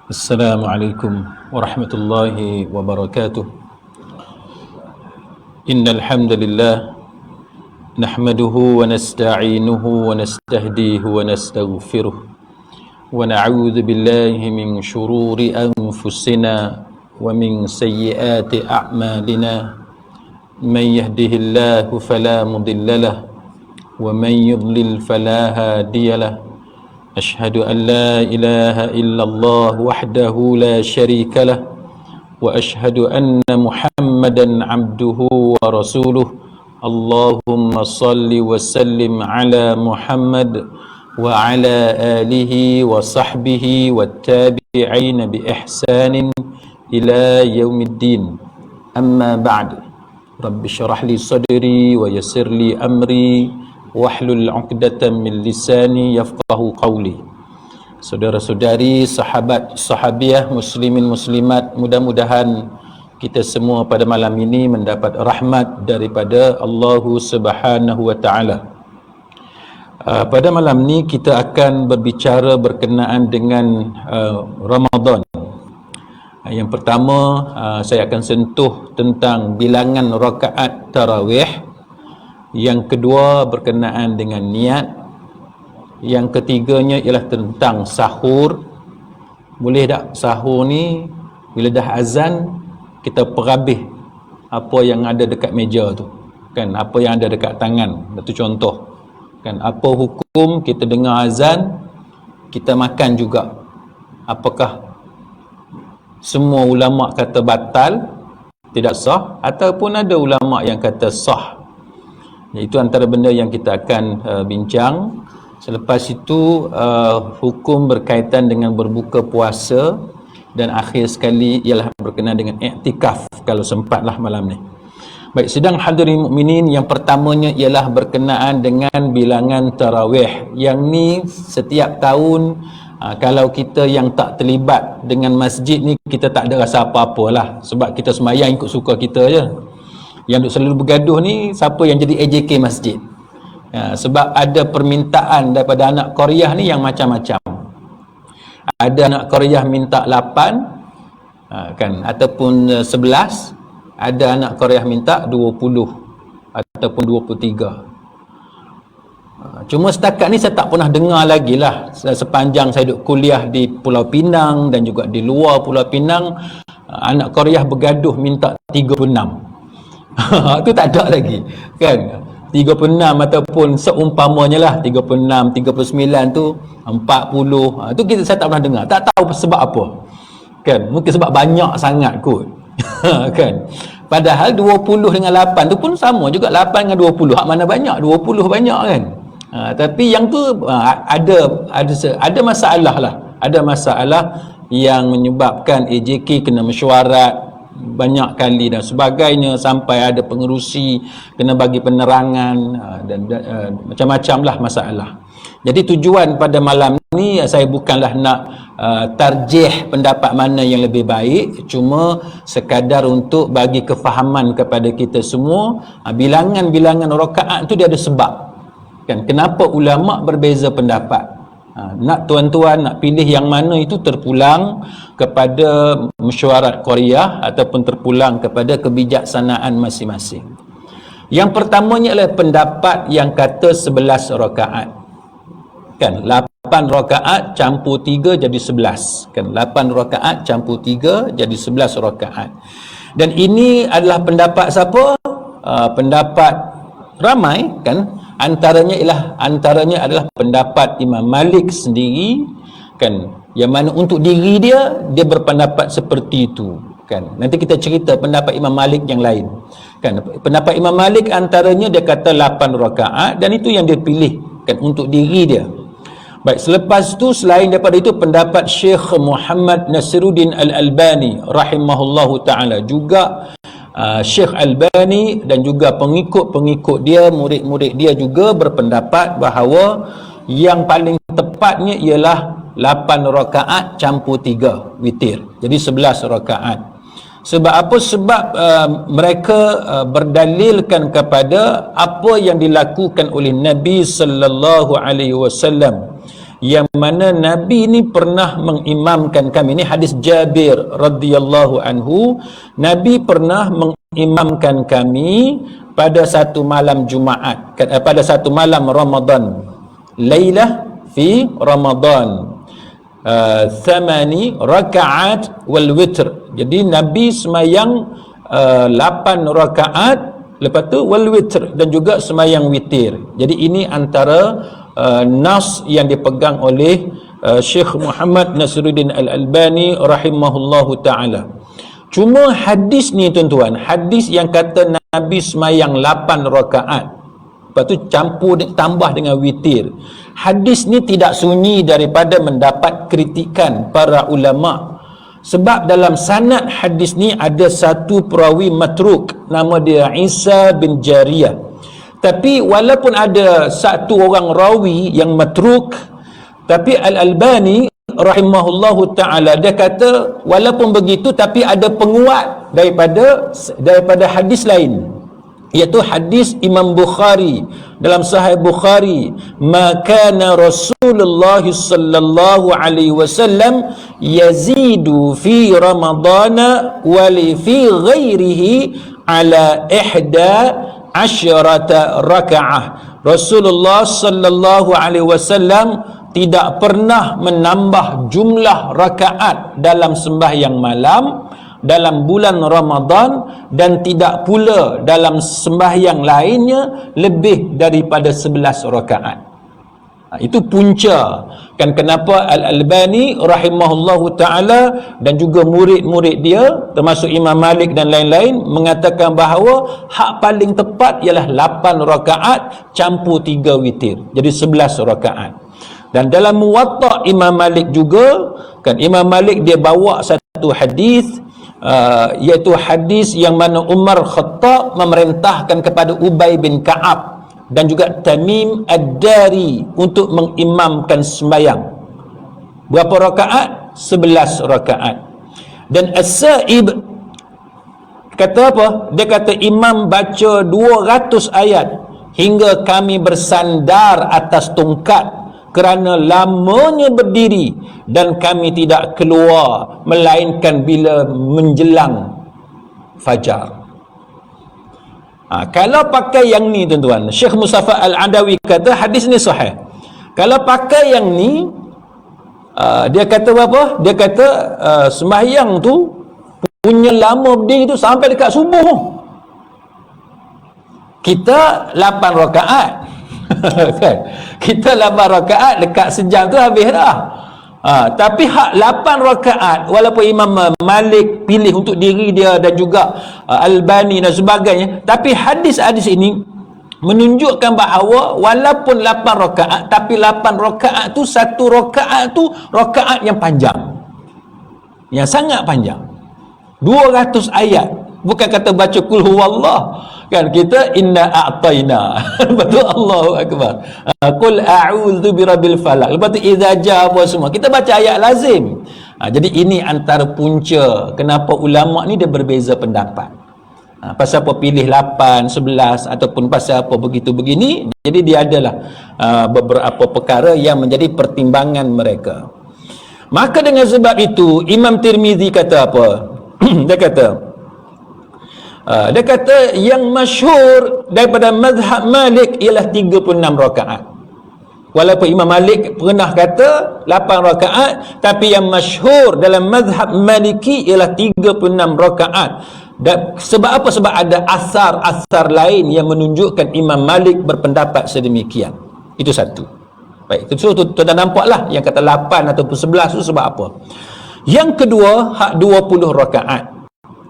Assalamualaikum warahmatullahi wabarakatuh. Innal hamdalillah nahmaduhu wa nasta'inuhu wa nastahdihi wa nastaghfiruh wa na'udzu billahi min shururi anfusina wa min sayyiati a'malina. Man yahdihillahu fala mudilla lahu wa man yudlil fala hadiya lahu. أشهد أن لا إله إلا الله وحده لا شريك له وأشهد أن محمدا عبده ورسوله. اللهم صل وسلم على محمد وعلى آله وصحبه والتابعين بإحسان إلى يوم الدين. أما بعد، رب اشرح لي صدري ويسر لي أمري wahlul 'uqdatam min lisani yafqahu qawli. Saudara-saudari, sahabat sahabiah, muslimin muslimat, mudah-mudahan kita semua pada malam ini mendapat rahmat daripada Allah Subhanahu wa taala. Pada malam ni kita akan berbicara berkenaan dengan Ramadan. Yang pertama, saya akan sentuh tentang bilangan rakaat tarawih. Yang kedua berkenaan dengan niat. Yang ketiganya ialah tentang sahur. Boleh tak sahur ni bila dah azan kita perhabis apa yang ada dekat meja tu, kan, apa yang ada dekat tangan. Itu contoh, kan, apa hukum kita dengar azan kita makan juga? Apakah semua ulama kata batal, tidak sah, ataupun ada ulama yang kata sah? Itu antara benda yang kita akan bincang. Selepas itu hukum berkaitan dengan berbuka puasa, dan akhir sekali ialah berkenaan dengan iktikaf kalau sempatlah malam ni. Baik, sidang hadirin mukminin, yang pertamanya ialah berkenaan dengan bilangan tarawih. Yang ni setiap tahun kalau kita yang tak terlibat dengan masjid ni, kita tak ada rasa apa-apalah, sebab kita sembahyang ikut suka kita je. Yang selalu bergaduh ni siapa yang jadi AJK masjid. Sebab ada permintaan daripada anak Korea ni yang macam-macam. Ada anak Korea minta 8, kan, ataupun 11. Ada anak Korea minta 20 ataupun 23. Cuma setakat ni saya tak pernah dengar lagi lah, sepanjang saya duduk kuliah di Pulau Pinang dan juga di luar Pulau Pinang, anak Korea bergaduh minta 36. Itu tak ada lagi, kan, 36 ataupun seumpamanya lah, 36, 39 tu 40. Tu saya tak pernah dengar, tak tahu sebab apa, kan, mungkin sebab banyak sangat kot. Kan, padahal 20 dengan 8 tu pun sama juga, 8 dengan 20, hak mana banyak, 20 banyak, kan. Tapi yang tu ada masalah lah, ada masalah yang menyebabkan AJK kena mesyuarat banyak kali dan sebagainya, sampai ada pengerusi kena bagi penerangan dan macam-macam lah masalah. Jadi tujuan pada malam ni saya bukanlah nak tarjih pendapat mana yang lebih baik, cuma sekadar untuk bagi kefahaman kepada kita semua. Bilangan-bilangan rakaat tu dia ada sebab, kan, kenapa ulama berbeza pendapat. Nak tuan-tuan nak pilih yang mana itu terpulang kepada mesyuarat Korea ataupun terpulang kepada kebijaksanaan masing-masing. Yang pertamanya adalah pendapat yang kata 11 rakaat. Kan, 8 rakaat campur 3 jadi 11. Kan, 8 rakaat campur 3 jadi 11 rakaat. Dan ini adalah pendapat siapa? Pendapat ramai, kan. Antaranya adalah pendapat Imam Malik sendiri, kan, yang mana untuk diri dia berpendapat seperti itu, kan. Nanti kita cerita pendapat Imam Malik yang lain, kan. Pendapat Imam Malik antaranya dia kata 8 rakaat, dan itu yang dia pilih, kan, untuk diri dia. Baik, selepas itu, selain daripada itu, pendapat Syekh Muhammad Nasiruddin Al-Albani rahimahullahu ta'ala, juga Syekh Albani dan juga pengikut-pengikut dia, murid-murid dia juga berpendapat bahawa yang paling tepatnya ialah 8 rakaat campur 3 witir. Jadi 11 rakaat. Sebab apa? Sebab mereka berdalilkan kepada apa yang dilakukan oleh Nabi sallallahu alaihi wasallam, yang mana Nabi ni pernah mengimamkan kami. Ini hadis Jabir radhiyallahu anhu. Nabi pernah mengimamkan kami pada satu malam Jumaat, pada satu malam Ramadan, Lailah fi Ramadan, 8 rakaat wal witr. Jadi Nabi semayang 8 rakaat, lepas tu wal witr, dan juga semayang witir. Jadi ini antara nas yang dipegang oleh Syekh Muhammad Nasiruddin Al-Albani rahimahullahu ta'ala. Cuma hadis ni tuan-tuan, hadis yang kata Nabi semayang 8 rakaat, lepas tu campur tambah dengan witir, hadis ni tidak sunyi daripada mendapat kritikan para ulama'. Sebab dalam sanad hadis ni ada satu perawi matruk, nama dia Isa bin Jariyah. Tapi walaupun ada satu orang rawi yang matruk, tapi Al-Albani rahimahullahu ta'ala dia kata walaupun begitu tapi ada penguat daripada hadis lain, iaitu hadis Imam Bukhari dalam Sahih Bukhari, maka Rasulullah sallallahu alaihi wasallam yazidu fi Ramadana wa li fi ghairihi ala 11 rakaah. Rasulullah sallallahu alaihi wasallam tidak pernah menambah jumlah rakaat dalam sembahyang malam dalam bulan Ramadan, dan tidak pula dalam sembahyang lainnya lebih daripada 11 rakaat. Itu punca kan kenapa Al-Albani rahimahullahu ta'ala dan juga murid-murid dia termasuk Imam Malik dan lain-lain mengatakan bahawa hak paling tepat ialah 8 rakaat campur 3 witir, jadi 11 rakaat. Dan dalam Muwatta Imam Malik juga kan, Imam Malik dia bawa satu hadis, iaitu hadis yang mana Umar Khattab memerintahkan kepada Ubay bin Ka'ab dan juga Tamim Ad-Dari untuk mengimamkan sembahyang. Berapa rakaat? 11 rakaat. Dan As-Sa'ib kata apa? Dia kata imam baca 200 ayat hingga kami bersandar atas tongkat kerana lamanya berdiri, dan kami tidak keluar melainkan bila menjelang fajar. Kalau pakai yang ni tuan-tuan, Syekh Mustafa Al-Adawi kata hadis ni sahih. Kalau pakai yang ni, dia kata apa? Dia kata sembahyang tu punya lama berdiri tu sampai dekat subuh. Kita 8 rakaat kan? Kita 8 rakaat dekat sejam tu habis dah. Tapi hak 8 rakaat walaupun Imam Malik pilih untuk diri dia dan juga Albani dan sebagainya, tapi hadis-hadis ini menunjukkan bahawa walaupun 8 rakaat, tapi 8 rakaat tu satu rakaat tu rakaat yang panjang, yang sangat panjang, 200 ayat. Bukan kata baca kul huwallah kan, kita inna a'tayna betul, Allahu akbar, qul a'udzu birabbil falaq, lepas tu idza jaa apa semua, kita baca ayat lazim. Jadi ini antara punca kenapa ulama ni dia berbeza pendapat, pasal apa pilih 8, 11 ataupun pasal apa begitu begini. Jadi dia adalah beberapa perkara yang menjadi pertimbangan mereka. Maka dengan sebab itu Imam Tirmizi kata apa? Dia kata yang masyhur daripada mazhab Malik ialah 36 rakaat. Walaupun Imam Malik pernah kata 8 rakaat, tapi yang masyhur dalam mazhab Maliki ialah 36 rakaat. Dan sebab apa? Sebab ada asar-asar lain yang menunjukkan Imam Malik berpendapat sedemikian. Itu satu. Baik, so tuan nampaklah yang kata 8 ataupun 11 tu sebab apa. Yang kedua, hak 20 rakaat.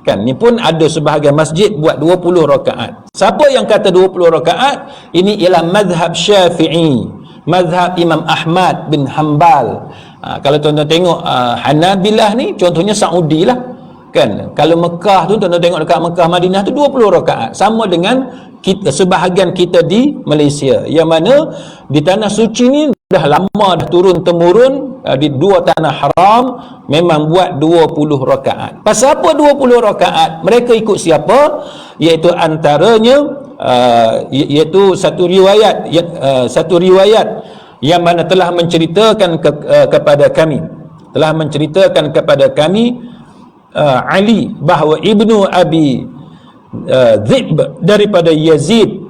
Kan, ni pun ada sebahagian masjid buat 20 rakaat. Siapa yang kata 20 rakaat? Ini ialah mazhab Syafi'i, mazhab Imam Ahmad bin Hanbal. Kalau tuan-tuan tengok Hanabilah ni contohnya Saudi lah. Kan, kalau Mekah tu tuan-tuan tengok dekat Mekah Madinah tu 20 rakaat. Sama dengan kita, sebahagian kita di Malaysia, yang mana di tanah suci ni dah lama dah turun temurun, di dua tanah haram memang buat 20 rakaat. Pasal apa 20 rakaat? Mereka ikut siapa? Iaitu antaranya iaitu satu riwayat yang mana telah menceritakan kepada kami Ali bahawa Ibnu Abi Dhib daripada Yazid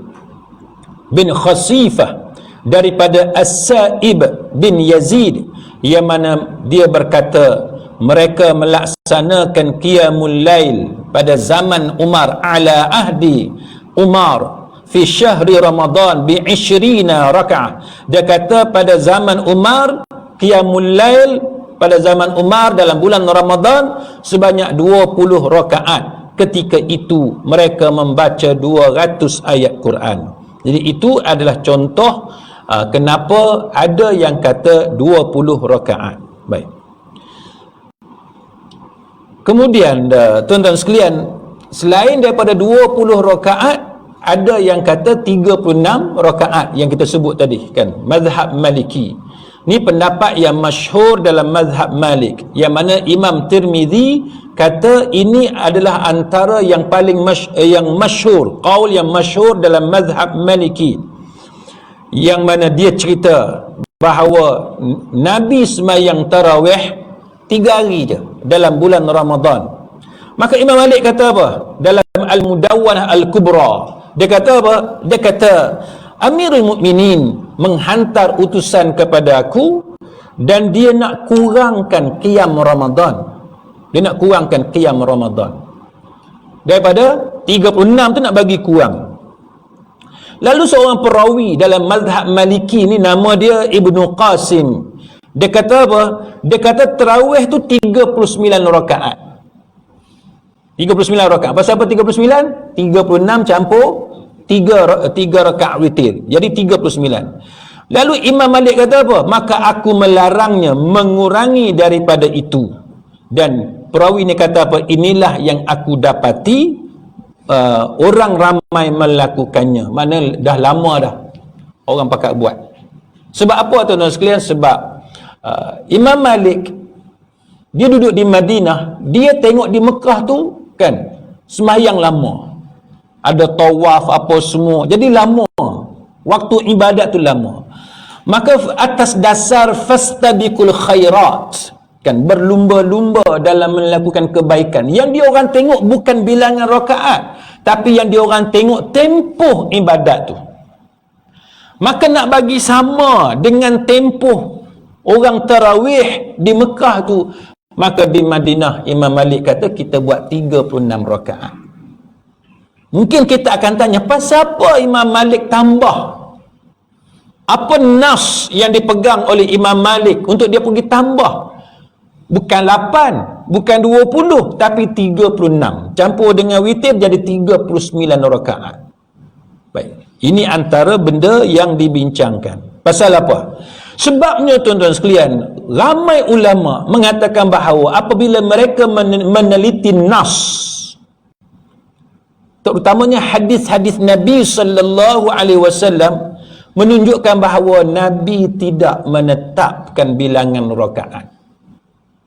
bin Khasifah daripada As-Sa'ib bin Yazid, yang mana dia berkata mereka melaksanakan qiyamul lail pada zaman Umar, ala ahdi Umar fi syahri Ramadan bi 20 raka'ah. Dia kata pada zaman Umar, qiyamul lail pada zaman Umar dalam bulan Ramadan sebanyak 20 rakaat. Ketika itu mereka membaca 200 ayat Quran. Jadi itu adalah contoh kenapa ada yang kata 20 rakaat. Baik. Kemudian tuan-tuan sekalian, selain daripada 20 rakaat, ada yang kata 36 rakaat yang kita sebut tadi kan, mazhab Maliki. Ni pendapat yang masyhur dalam mazhab Malik, yang mana Imam Tirmizi kata ini adalah antara yang paling masyhur, qaul yang masyhur dalam mazhab Maliki, yang mana dia cerita bahawa Nabi semayang tarawih 3 hari je dalam bulan Ramadan. Maka Imam Malik kata apa? Dalam Al-Mudawwanah Al-Kubra, dia kata apa? Dia kata Amirul Mukminin menghantar utusan kepada aku dan dia nak kurangkan qiyam Ramadan. Dia nak kurangkan qiyam Ramadan. Daripada 36 tu nak bagi kurang. Lalu seorang perawi dalam mazhab Maliki ni, nama dia Ibnu Qasim. Dia kata apa? Dia kata tarawih tu 39 rakaat. 39 rakaat. Pasal apa 39? 36 campur 3 rakaat witir. Jadi 39. Lalu Imam Malik kata apa? Maka aku melarangnya, mengurangi daripada itu. Dan perawi ni kata apa? Inilah yang aku dapati orang ramai melakukannya. Mana dah lama dah orang pakat buat. Sebab apa tuan-tuan sekalian? Sebab Imam Malik dia duduk di Madinah, dia tengok di Mekah tu kan semayang lama, ada tawaf apa semua, jadi lama, waktu ibadat tu lama. Maka atas dasar fastabiqul khairat kan, berlumba-lumba dalam melakukan kebaikan, yang dia orang tengok bukan bilangan rakaat, tapi yang dia orang tengok tempoh ibadat tu. Maka nak bagi sama dengan tempoh orang tarawih di Mekah tu, maka di Madinah Imam Malik kata kita buat 36 rakaat. Mungkin kita akan tanya, pasal apa Imam Malik tambah? Apa nas yang dipegang oleh Imam Malik untuk dia pergi tambah? Bukan 8, bukan 20, tapi 36. Campur dengan witir jadi 39 rakaat. Baik. Ini antara benda yang dibincangkan. Pasal apa? Sebabnya tuan-tuan sekalian, ramai ulama mengatakan bahawa apabila mereka meneliti nas, terutamanya hadis-hadis Nabi sallallahu alaihi wasallam, menunjukkan bahawa Nabi tidak menetapkan bilangan rakaat.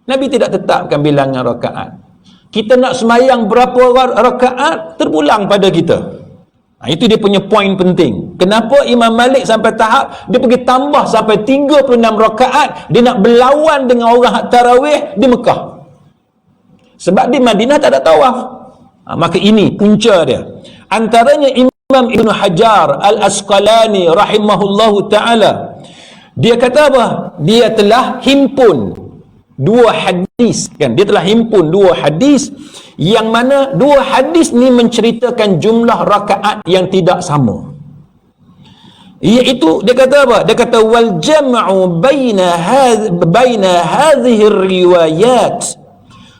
Nabi tidak tetapkan bilangan rakaat. Kita nak semayang berapa rakaat terpulang pada kita. Itu dia punya poin penting. Kenapa Imam Malik sampai tahap dia pergi tambah sampai 36 rakaat, dia nak berlawan dengan orang tarawih di Mekah. Sebab di Madinah tak ada tawaf. Maka ini punca dia. Antaranya Imam Ibn Hajar Al-Asqalani rahimahullahu ta'ala, dia kata apa? Dia telah himpun 2 hadis kan, dia telah himpun 2 hadis, yang mana 2 hadis ni menceritakan jumlah rakaat yang tidak sama. Iaitu dia kata apa? Dia kata wal jam'u baina hadhihi riwayat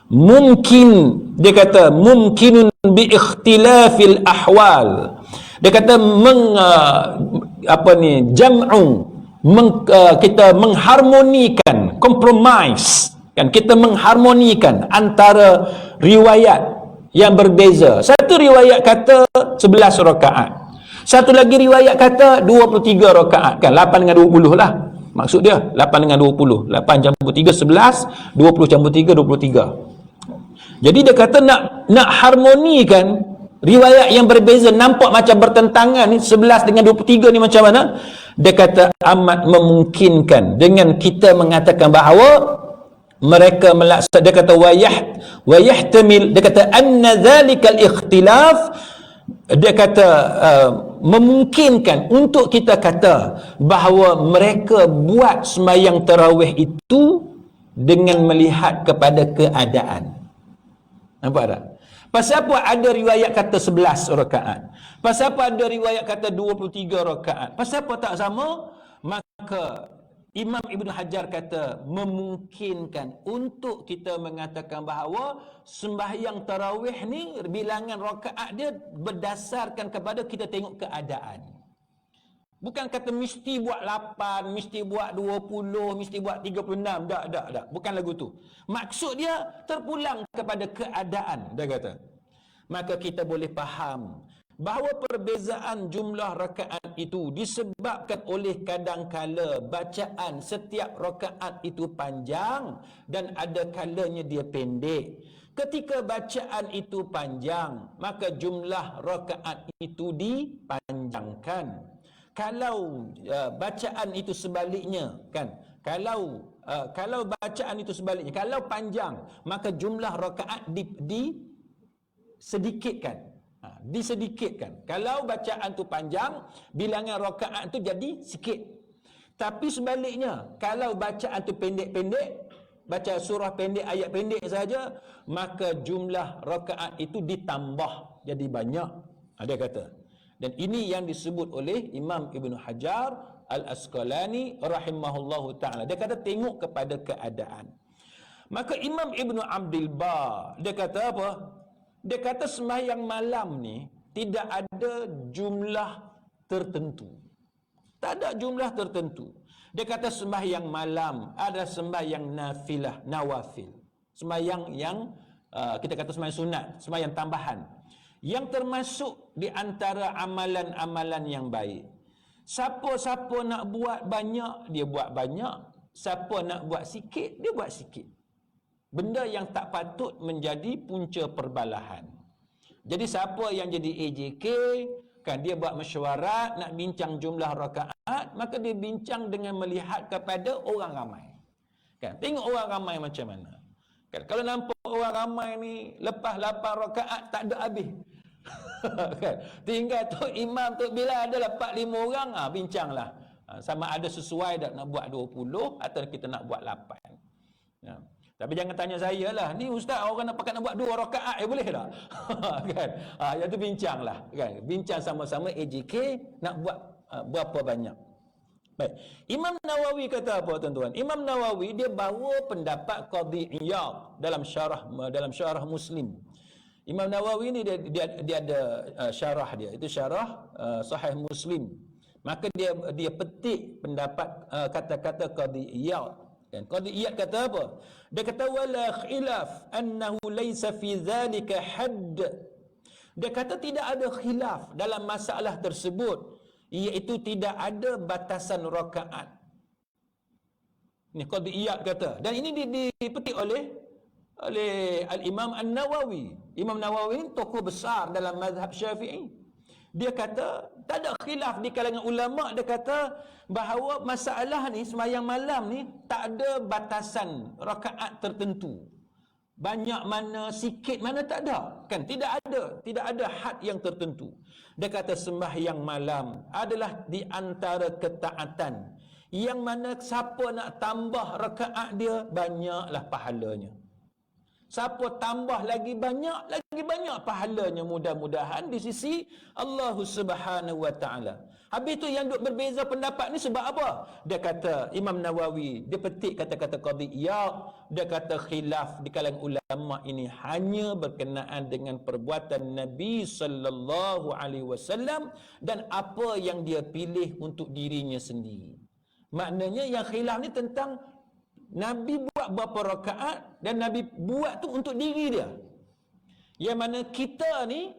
mungkin, dia kata mumkinun bi ikhtilafil ahwal. Dia kata kita mengharmonikan, compromise kan, kita mengharmonikan antara riwayat yang berbeza. Satu riwayat kata 11 rakaat, satu lagi riwayat kata 23 rakaat kan, 8 dengan 20 lah maksud dia, 8 dengan 20, 8 campur 3 11, 20 campur 3 23. Jadi dia kata nak harmonikan riwayat yang berbeza, nampak macam bertentangan ni, 11 dengan 23 ni macam mana. Dia kata amat memungkinkan dengan kita mengatakan bahawa mereka melaksanakan, dia kata wayahtamil, dia kata anna zalikal ikhtilaf, dia kata memungkinkan untuk kita kata bahawa mereka buat sembahyang tarawih itu dengan melihat kepada keadaan. Nampak tak? Pasal apa ada riwayat kata 11 rakaat? Pasal apa ada riwayat kata 23 rakaat? Pasal apa tak sama? Maka Imam Ibn Hajar kata memungkinkan untuk kita mengatakan bahawa sembahyang tarawih ni bilangan rakaat dia berdasarkan kepada kita tengok keadaan. Bukan kata mesti buat 8, mesti buat 20, mesti buat 36. Tak. Bukan lagu tu. Maksud dia terpulang kepada keadaan, dia kata. Maka kita boleh faham bahawa perbezaan jumlah rakaat itu disebabkan oleh kadangkala bacaan setiap rakaat itu panjang dan ada kalanya dia pendek. Ketika bacaan itu panjang, maka jumlah rakaat itu dipanjangkan. Kalau bacaan itu sebaliknya, kan? Kalau bacaan itu sebaliknya, kalau panjang, maka jumlah rakaat disedikitkan. Disedikitkan. Kalau bacaan tu panjang, bilangan rakaat tu jadi sikit. Tapi sebaliknya, kalau bacaan tu pendek-pendek, baca surah pendek, ayat pendek saja, maka jumlah rakaat itu ditambah jadi banyak. Dia kata. Dan ini yang disebut oleh Imam Ibn Hajar Al-Asqalani rahimahullahu ta'ala. Dia kata tengok kepada keadaan. Maka Imam Ibn Abdul Bar, dia kata apa? Dia kata sembahyang malam ni tidak ada jumlah tertentu. Tak ada jumlah tertentu. Dia kata sembahyang malam ada sembahyang nafilah, nawafil. Sembahyang yang kita kata sembahyang sunat, sembahyang tambahan. Yang termasuk di antara amalan-amalan yang baik. Siapa-siapa nak buat banyak, dia buat banyak. Siapa nak buat sikit, dia buat sikit. Benda yang tak patut menjadi punca perbalahan. Jadi siapa yang jadi AJK, kan dia buat mesyuarat nak bincang jumlah rakaat, maka dia bincang dengan melihat kepada orang ramai. Kan, tengok orang ramai macam mana. Kan, kalau nampak orang ramai ni lepas 8 rakaat tak ada habis. Kan, tinggal tu imam tu bila ada 4-5 orang, bincanglah. Sama ada sesuai tak nak buat 20 atau kita nak buat 8. Ya. Tapi jangan tanya saya lah, ni ustaz orang nak pakai nak buat 2 rakaat boleh tak? Kan? Yang tu bincanglah, kan? Bincang sama-sama AJK nak buat berapa banyak. Baik. Imam Nawawi kata apa tuan-tuan? Imam Nawawi dia bawa pendapat Qadhi Iyad dalam syarah Muslim. Imam Nawawi ni dia ada syarah dia, itu syarah Sahih Muslim. Maka dia petik pendapat kata-kata Qadhi Iyad. Dan Qadhi Iyad kata apa? Dia kata wala khilaf annahu laysa fi dhalika hadd. Dia kata tidak ada khilaf dalam masalah tersebut, iaitu tidak ada batasan rakaat. Ni Qadhi Iyad kata. Dan ini dipetik oleh Al-Imam An-Nawawi. Imam Nawawi tokoh besar dalam mazhab Syafi'i. Dia kata tak ada khilaf di kalangan ulama. Dia kata bahawa masalah ni sembahyang malam ni tak ada batasan rakaat tertentu. Banyak mana, sikit mana, tak ada. Kan tidak ada had yang tertentu. Dia kata sembahyang malam adalah di antara ketaatan yang mana siapa nak tambah rakaat dia, banyaklah pahalanya. Siapa tambah lagi banyak pahalanya, mudah-mudahan di sisi Allah Subhanahu wa taala. Habis tu yang duk berbeza pendapat ni sebab apa? Dia kata Imam Nawawi, dia petik kata-kata Qadhi Iyad, dia kata khilaf di kalangan ulama ini hanya berkenaan dengan perbuatan Nabi sallallahu alaihi wasallam dan apa yang dia pilih untuk dirinya sendiri. Maknanya yang khilaf ni tentang Nabi buat berapa rakaat dan Nabi buat tu untuk diri dia. Yang mana kita ni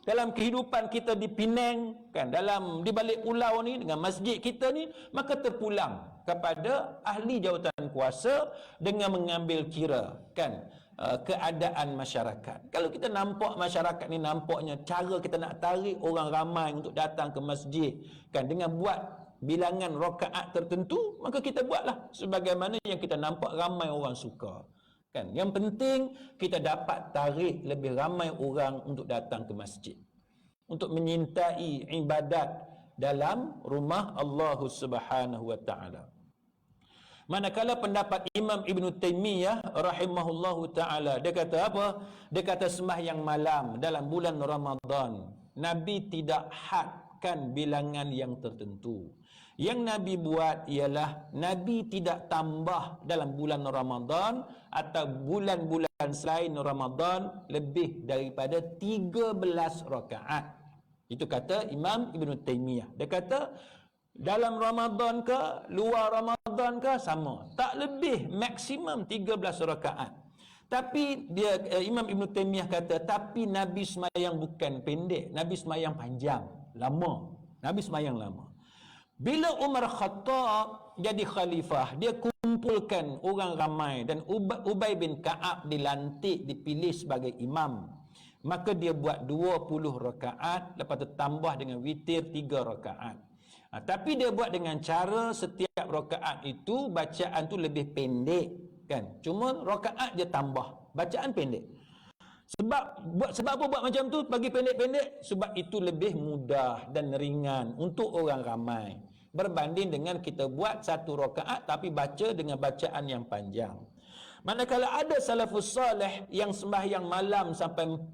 dalam kehidupan kita di Penang, kan, di balik pulau ni dengan masjid kita ni, maka terpulang kepada ahli jawatan kuasa dengan mengambil kira, kan. keadaan masyarakat. Kalau kita nampak masyarakat ni nampaknya cara kita nak tarik orang ramai untuk datang ke masjid kan dengan buat bilangan rakaat tertentu, maka kita buatlah sebagaimana yang kita nampak ramai orang suka. Kan? Yang penting kita dapat tarik lebih ramai orang untuk datang ke masjid, untuk menyintai ibadat dalam rumah Allah Subhanahu wa taala. Manakala pendapat Imam Ibn Taymiyah rahimahullahu ta'ala, dia kata apa? Dia kata sembahyang malam dalam bulan Ramadan, Nabi tidak hadkan bilangan yang tertentu. Yang Nabi buat ialah Nabi tidak tambah dalam bulan Ramadan atau bulan-bulan selain Ramadan lebih daripada 13 rakaat. Itu kata Imam Ibn Taymiyah. Dia kata dalam Ramadan ke luar Ramadan ke sama, tak lebih, maksimum 13 rakaat. Tapi dia Imam Ibn Taymiyah kata tapi Nabi semayang bukan pendek, Nabi semayang panjang, lama. Nabi semayang lama. Bila Umar Khattab jadi khalifah, dia kumpulkan orang ramai dan Ubay bin Ka'ab dilantik, dipilih sebagai imam. Maka dia buat 20 rakaat, lepas tu tambah dengan witir 3 rakaat. Tapi dia buat dengan cara setiap rakaat itu bacaan tu lebih pendek kan. Cuma rakaat dia tambah, bacaan pendek. Sebab apa buat macam tu bagi pendek-pendek? Sebab itu lebih mudah dan ringan untuk orang ramai berbanding dengan kita buat satu rakaat tapi baca dengan bacaan yang panjang. Manakala ada salafus salih yang sembahyang malam sampai 40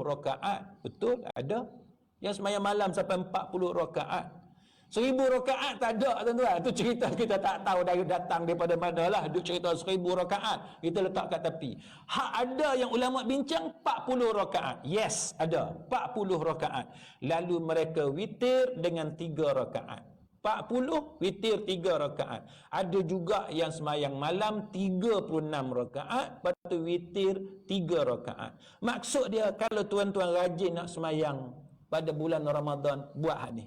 rakaat, betul ada yang sembahyang malam sampai 40 rakaat. 1000 rakaat tak ada tuan-tuan. Itu cerita kita tak tahu dari datang daripada mana lah. Dia cerita 1000 rakaat kita letak kat tepi. Ada yang ulama bincang 40 rakaat. Yes, ada 40 rakaat. Lalu mereka witir dengan 3 rakaat. 40 witir 3 rakaat. Ada juga yang semayang malam 36 rakaat, lepas tu witir 3 rakaat. Maksud dia kalau tuan-tuan rajin nak semayang pada bulan Ramadan, buat hal ni.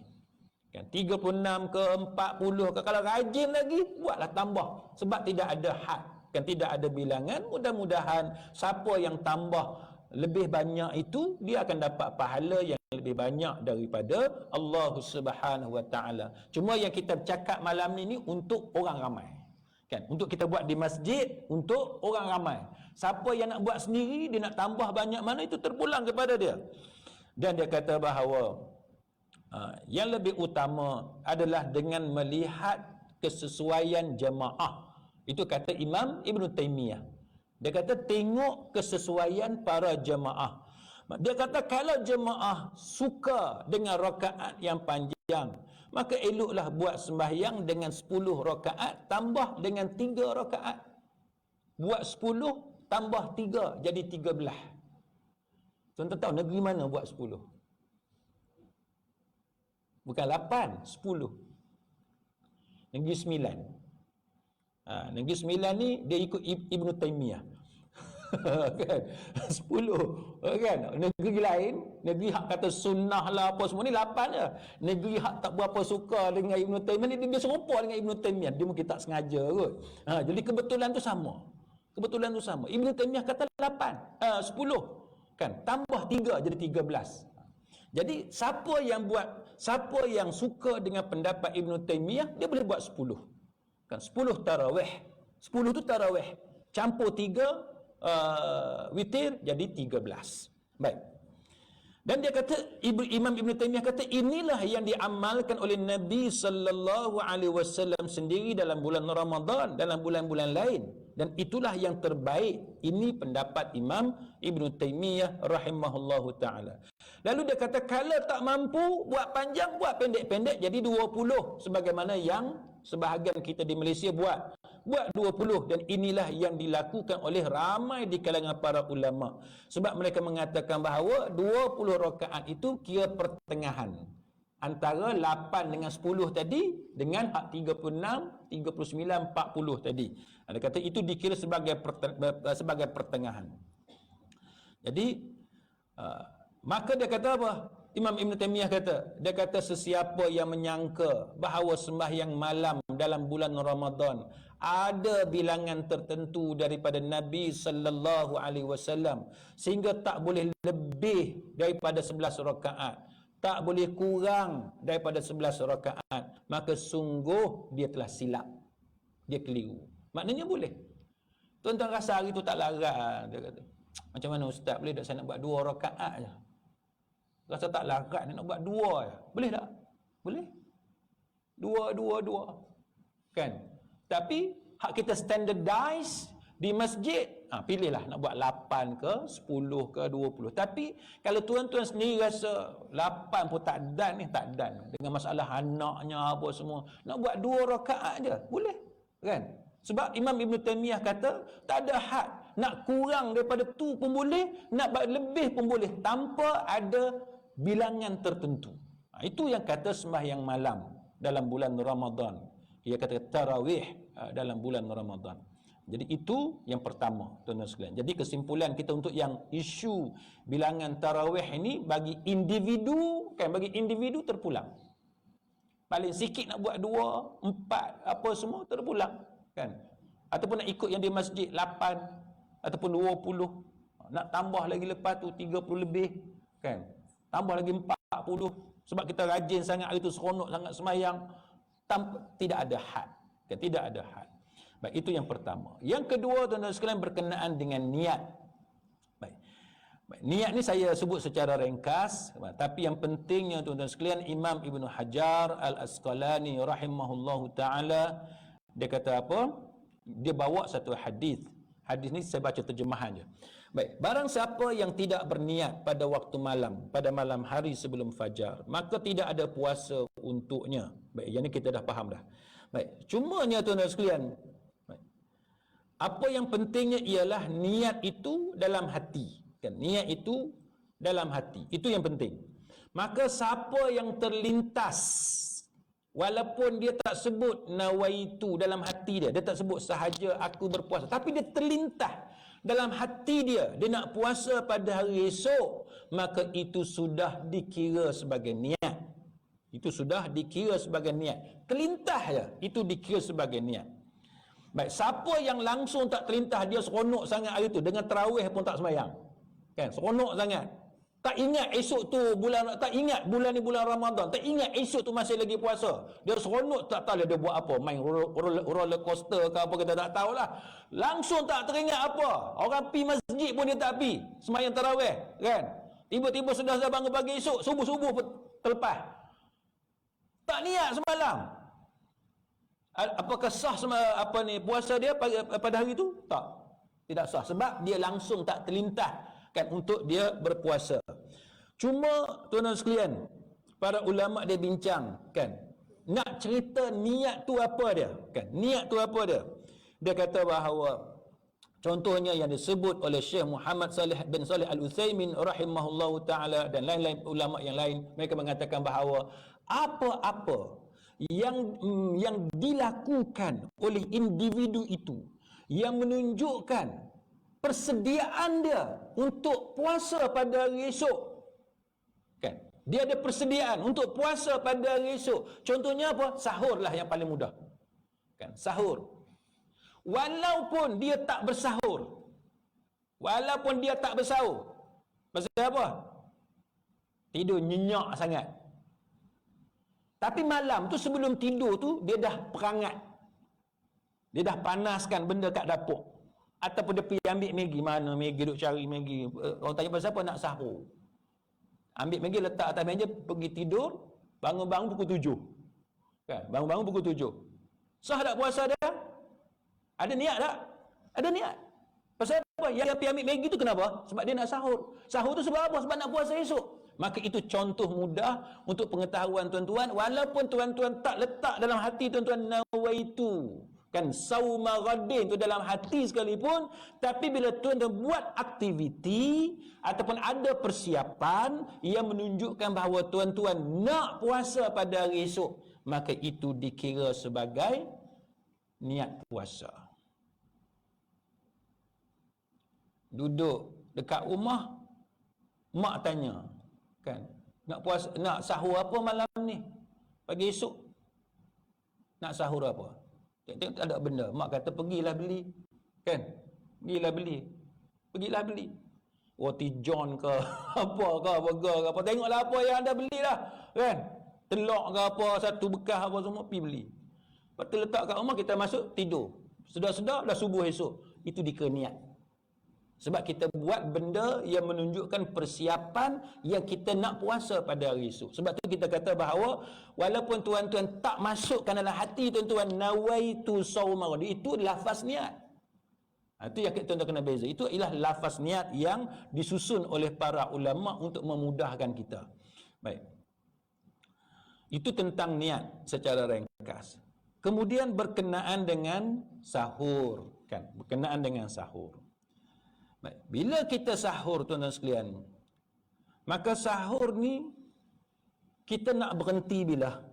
Kan 36 ke 40 ke, kalau rajin lagi buatlah tambah, sebab tidak ada had, kan tidak ada bilangan. Mudah-mudahan siapa yang tambah lebih banyak itu dia akan dapat pahala yang lebih banyak daripada Allah Subhanahu wa taala. Cuma yang kita cakap malam ni untuk orang ramai. Kan, untuk kita buat di masjid untuk orang ramai. Siapa yang nak buat sendiri, dia nak tambah banyak mana, itu terpulang kepada dia. Dan dia kata bahawa yang lebih utama adalah dengan melihat kesesuaian jemaah. Itu kata Imam Ibn Taymiyah. Dia kata tengok kesesuaian para jemaah. Dia kata kalau jemaah suka dengan rakaat yang panjang, maka eloklah buat sembahyang dengan 10 rakaat tambah dengan 3 rakaat. Buat 10 tambah 3 jadi 13. Tuan-tuan tahu negeri mana buat 10? Bukan 8, 10. Negeri 9. Negeri 9 ni dia ikut Ibn Taymiyah. Kan? 10. Kan? Negeri lain, negeri hak kata sunnah lah apa semua ni 8 je. Negeri hak tak berapa suka dengan Ibn Taymiyah ni, dia serupa dengan Ibn Taymiyah. Dia mungkin tak sengaja kot. Jadi kebetulan tu sama. Kebetulan tu sama. Ibn Taymiyah kata 8, 10. Kan? Tambah 3 jadi 13. Jadi siapa yang suka dengan pendapat Ibn Taymiyah, dia boleh buat 10. Kan 10 tarawih. 10 tu tarawih. Campur 3 witir jadi 13. Baik. Dan dia kata Imam Ibn Taymiyah kata inilah yang diamalkan oleh Nabi sallallahu alaihi wasallam sendiri dalam bulan Ramadan, dalam bulan-bulan lain, dan itulah yang terbaik. Ini pendapat Imam Ibn Taymiyah rahimahullahu ta'ala. Lalu dia kata kalau tak mampu buat panjang, buat pendek-pendek jadi 20, sebagaimana yang sebahagian kita di Malaysia buat 20. Dan inilah yang dilakukan oleh ramai di kalangan para ulama, sebab mereka mengatakan bahawa 20 rakaat itu kira pertengahan antara 8 dengan 10 tadi dengan 36, 39, 40 tadi. Dia kata itu dikira sebagai pertengahan. Jadi maka dia kata apa? Imam Ibn Taymiyah kata, dia kata sesiapa yang menyangka bahawa sembahyang malam dalam bulan Ramadan ada bilangan tertentu daripada Nabi sallallahu alaihi wasallam sehingga tak boleh lebih daripada 11 rakaat, tak boleh kurang daripada 11 rakaat, maka sungguh dia telah silap, dia keliru. Maknanya boleh. Tuan-tuan rasa hari tu tak larat, dia kata, macam mana ustaz boleh tak saya nak buat 2 rakaat je, rasa tak larat nak buat 2 je, boleh tak? Boleh. 2 kan. Tapi hak kita standardize di masjid, pilihlah nak buat 8 ke 10 ke 20. Tapi kalau tuan-tuan sendiri rasa 8 pun tak dan ni, tak dan dengan masalah anaknya apa semua, nak buat 2 rakaat je boleh kan. Sebab Imam Ibn Taymiyah kata tak ada had, nak kurang daripada tu pun boleh, nak buat lebih pun boleh, tanpa ada bilangan tertentu. Itu yang kata sembahyang malam dalam bulan Ramadan. Dia kata tarawih dalam bulan Ramadan. Jadi itu yang pertama, tuan-tuan sekalian. Jadi kesimpulan kita untuk yang isu bilangan tarawih ini, bagi individu kan, bagi individu terpulang. Paling sikit nak buat 2, 4 apa semua terpulang kan. Ataupun nak ikut yang di masjid 8 ataupun 20, nak tambah lagi lepas tu 30 lebih kan. Tambah lagi 40 sebab kita rajin sangat hari tu, seronok sangat semayang, tidak ada had kan? Tidak ada had. Baik, itu yang pertama. Yang kedua, tuan-tuan sekalian, berkenaan dengan niat. Baik, niat ni saya sebut secara ringkas, tapi yang pentingnya tuan-tuan sekalian, Imam Ibn Hajar Al-Asqalani rahimahullahu ta'ala, dia kata apa? Dia bawa satu hadis. Hadis ni saya baca terjemahan je. Baik, barang siapa yang tidak berniat pada waktu malam, pada malam hari sebelum fajar, maka tidak ada puasa untuknya. Baik, yang ni kita dah faham dah. Baik, cumanya tuan-tuan sekalian, baik, apa yang pentingnya ialah niat itu dalam hati. Kan? Niat itu dalam hati. Itu yang penting. Maka siapa yang terlintas, walaupun dia tak sebut nawaitu dalam hati dia, dia tak sebut sahaja aku berpuasa, tapi dia terlintas dalam hati dia, dia nak puasa pada hari esok, maka itu sudah dikira sebagai niat. Itu sudah dikira sebagai niat. Terlintas je, itu dikira sebagai niat. Baik, siapa yang langsung tak terlintas, dia seronok sangat hari tu, dengan tarawih pun tak sembahyang. Kan, seronok sangat. Tak ingat esok tu bulan, tak ingat bulan ni bulan Ramadan, tak ingat esok tu masih lagi puasa. Dia seronok, tak tahu dia buat apa, main roller coaster ke apa, kita tak tahulah. Langsung tak teringat apa. Orang pi masjid pun dia tak pi sembahyang tarawih, kan? Tiba-tiba sudah bangun pagi esok, subuh-subuh terlepas. Tak niat semalam. Apakah sah puasa dia pada hari tu? Tak. Tidak sah sebab dia langsung tak terlintas kan untuk dia berpuasa. Cuma tuan-tuan sekalian, para ulama dia bincang kan, nak cerita niat tu apa dia kan, niat tu apa dia. Dia kata bahawa contohnya yang disebut oleh Syekh Muhammad Salih bin Salih Al-Utsaimin rahimahullahu taala dan lain-lain ulama yang lain, mereka mengatakan bahawa apa-apa yang dilakukan oleh individu itu yang menunjukkan persediaan dia untuk puasa pada hari esok, kan, dia ada persediaan untuk puasa pada hari esok. Contohnya apa? Sahur lah yang paling mudah, kan, sahur. Walaupun dia tak bersahur, pasal apa? Tidur nyenyak sangat. Tapi malam tu sebelum tidur tu dia dah perangat, dia dah panaskan benda kat dapur, ataupun dia pergi ambil Maggi. Mana Maggi, duk cari Maggi. Orang tanya pasal apa, nak sahur. Ambil Maggi letak atas meja, pergi tidur, bangun-bangun pukul 7. Kan? Bangun-bangun pukul 7. Sah tak puasa dia? Ada niat tak? Ada niat. Pasal apa? Yang dia pergi ambil Maggi tu kenapa? Sebab dia nak sahur. Sahur tu sebab apa? Sebab nak puasa esok. Maka itu contoh mudah untuk pengetahuan tuan-tuan. Walaupun tuan-tuan tak letak dalam hati tuan-tuan nawaitu, kan, sauma ghadin tu dalam hati sekalipun, tapi bila tuan-tuan buat aktiviti ataupun ada persiapan yang menunjukkan bahawa tuan-tuan nak puasa pada hari esok, maka itu dikira sebagai niat puasa. Duduk dekat rumah, mak tanya, kan, Nak puasa, nak sahur apa malam ni? Pagi esok. Nak sahur apa? Tengok tak ada benda. Mak kata pergilah beli. Kan? Pergilah beli. Pergilah beli. Roti John ke apa ke, burger ke apa. Tengoklah apa yang anda belilah. Kan? Telur ke apa, satu bekas apa semua, pergi beli. Lepas tu letak kat rumah, kita masuk tidur. Sedar-sedar dah subuh esok. Itu dikira niat. Sebab kita buat benda yang menunjukkan persiapan yang kita nak puasa pada hari esok. Sebab tu kita kata bahawa walaupun tuan-tuan tak masukkan dalam hati tuan-tuan nawaitu sauma, itu lafaz niat. Itu yang tuan-tuan kena beza. Itu ialah lafaz niat yang disusun oleh para ulama untuk memudahkan kita. Baik. Itu tentang niat secara ringkas. Kemudian berkenaan dengan sahur, kan? Berkenaan dengan sahur. Baik. Bila kita sahur tuan-tuan sekalian, maka sahur ni kita nak berhenti bila?